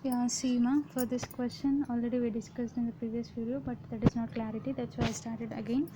Yeah, Seema, for this question already we discussed in the previous video, but that is not clarity. That's why I started again.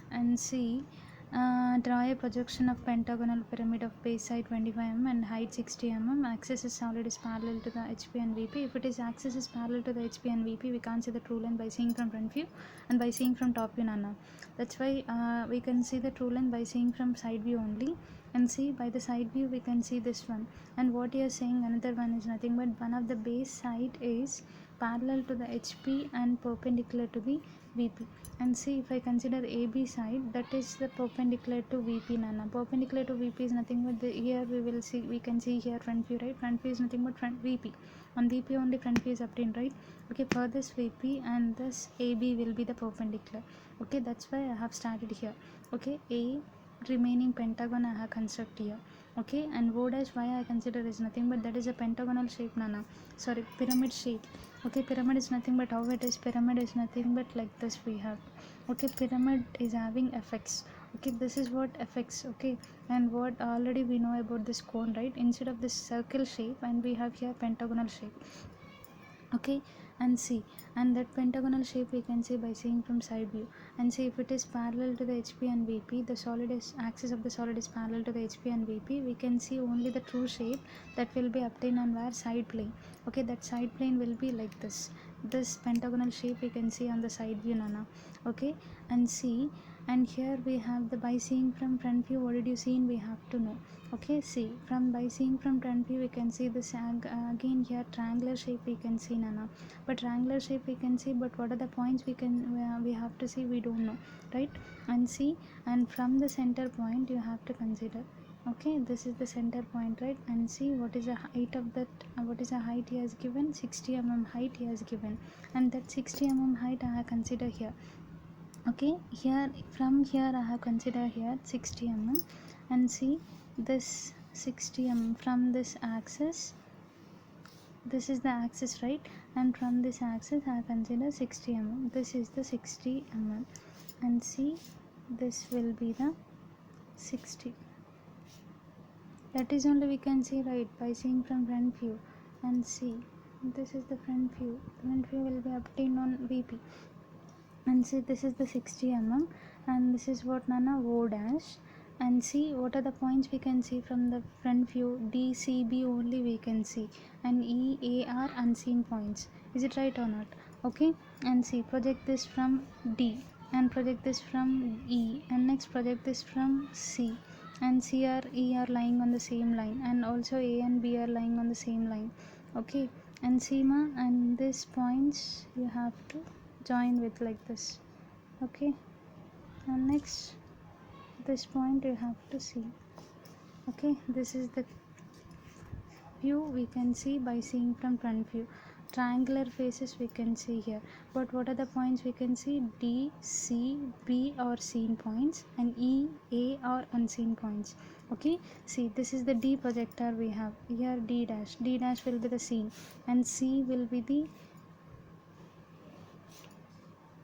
And see, draw a projection of pentagonal pyramid of base side 25 mm and height 60 mm. Axis is solid is parallel to the HP and VP. If it is axis is parallel to the HP and VP, we can't see the true line by seeing from front view and by seeing from top view, Nana. That's why we can see the true line by seeing from side view only. And see, by the side view we can see this one. And what you are saying, another one is nothing but one of the base side is parallel to the HP and perpendicular to the VP. And see, if I consider AB side, that is the perpendicular to VP, Nana. Perpendicular to VP is nothing but here we can see here front view, right? Front view is nothing but front VP. On VP only front view is obtained, right? Okay, for this VP and this AB will be the perpendicular. Okay, that's why I have started here. Okay, A remaining pentagon I have construct here. Okay, and O dash why I consider is nothing but that is a pentagonal shape, Nana. Sorry, pyramid shape. Okay, pyramid is nothing but how it is. Pyramid is nothing but like this we have. Okay, pyramid is having effects. Okay, this is what effects. Okay, and what already we know about this cone, right? Instead of this circle shape, and we have here pentagonal shape. Okay, and see, and that pentagonal shape we can see by seeing from side view. And see, if it is parallel to the HP and VP, the solid is axis of the solid is parallel to the HP and VP, we can see only the true shape that will be obtained on where side plane. Okay, that side plane will be like this pentagonal shape we can see on the side view, Nana. Okay, and see, and here we have the by seeing from front view, what did you see? We have to know. Okay, see, from by seeing from front view we can see this again here triangular shape we can see, Nana. But triangular shape we can see, but what are the points we have to see, we don't know, right? And see, and from the center point you have to consider. Okay, this is the center point, right? And see, what is the height of that, what is the height he has given? 60 mm height he has given, and that 60 mm height I have considered here. Okay, here from here I have considered here 60 mm, and see this 60 mm from this axis, this is the axis, right? And from this axis I consider 60 mm, this is the 60 mm, and see, this will be the 60. That is only we can see, right, by seeing from front view. And see, this is the front view. Front view will be obtained on VP. And see, this is the 60 mm, and this is what, Nana, O dash. And see, what are the points we can see from the front view? D, C, B only we can see, and E, A are unseen points. Is it right or not? Okay, and see, project this from D, and project this from E, and next project this from C, and C or E are lying on the same line, and also A and B are lying on the same line. Okay, and Seema, and these points you have to join with like this. Okay, and next this point you have to see. Okay, this is the view we can see by seeing from front view. Triangular faces we can see here, but what are the points we can see? D, C, B are seen points, and E, A are unseen points. Okay, see, this is the D projector we have here. D dash, D dash will be the seen, and C will be the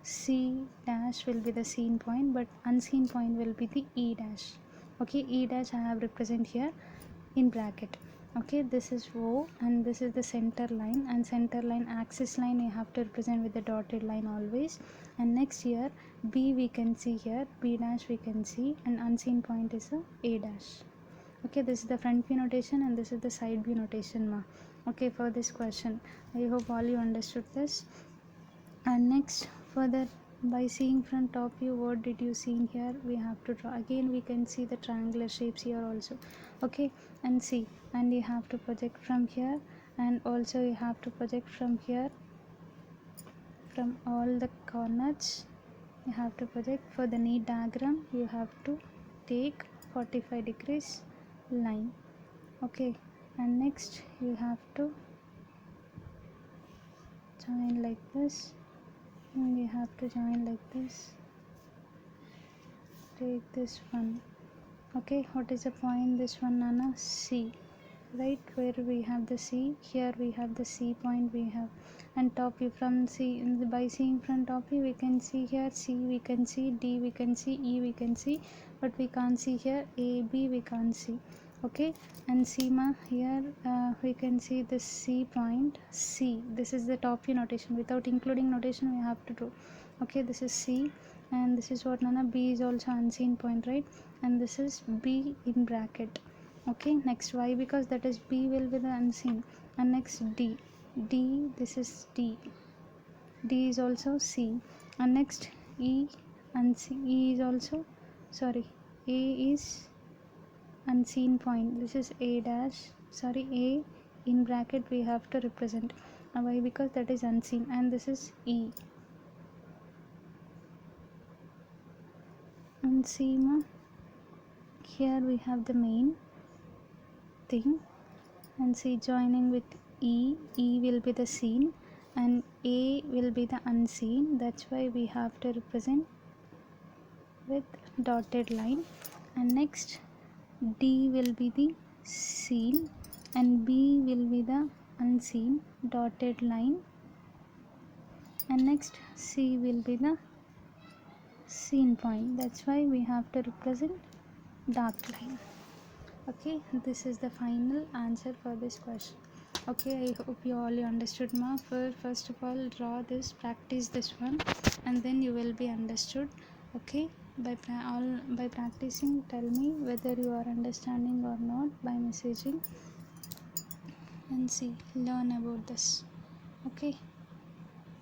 C dash will be the seen point, but unseen point will be the E dash. Okay, E dash I have represent here in bracket. Okay, this is O, and this is the center line, and center line axis line you have to represent with the dotted line always. And next here B we can see here, B dash we can see, and unseen point is A dash. Okay, this is the front view notation, and this is the side view notation, ma. Okay, for this question I hope all you understood this. And next, further, by seeing from top view, what did you see here? We have to draw again. We can see the triangular shapes here also. Okay, and see, and you have to project from here, and also you have to project from here, from all the corners you have to project. For the neat diagram you have to take 45 degrees line. Okay, and next you have to join like this, and we have to join like this, take this one. Okay, what is the point? This one, Nana, C, right? Where we have the C, here we have the C point we have. And top view from C, by seeing from top view we can see here C, we can see D, we can see E, we can see, but we can't see here A, B, we can't see. Okay, and see ma, here we can see the C point. C, this is the top view notation. Without including notation we have to do. Okay, this is C, and this is what Nana, B is also unseen point, right? And this is B in bracket. Okay, next why, because that is B will be the unseen. And next D, D, this is D, D is also C. And next E, unseen. E is also, sorry, A is unseen point. This is A dash, sorry, A in bracket we have to represent. Why, because that is unseen. And this is E. And see ma, here we have the main thing, and see joining with E, E will be the seen and A will be the unseen. That's why we have to represent with dotted line. And next D will be the seen and B will be the unseen, dotted line. And next C will be the seen point. That's why we have to represent dark line. Okay, this is the final answer for this question. Okay, I hope you all understood ma. First of all, draw this, practice this one, and then you will be understood. Okay, by practicing, tell me whether you are understanding or not by messaging, and see, learn about this. Okay.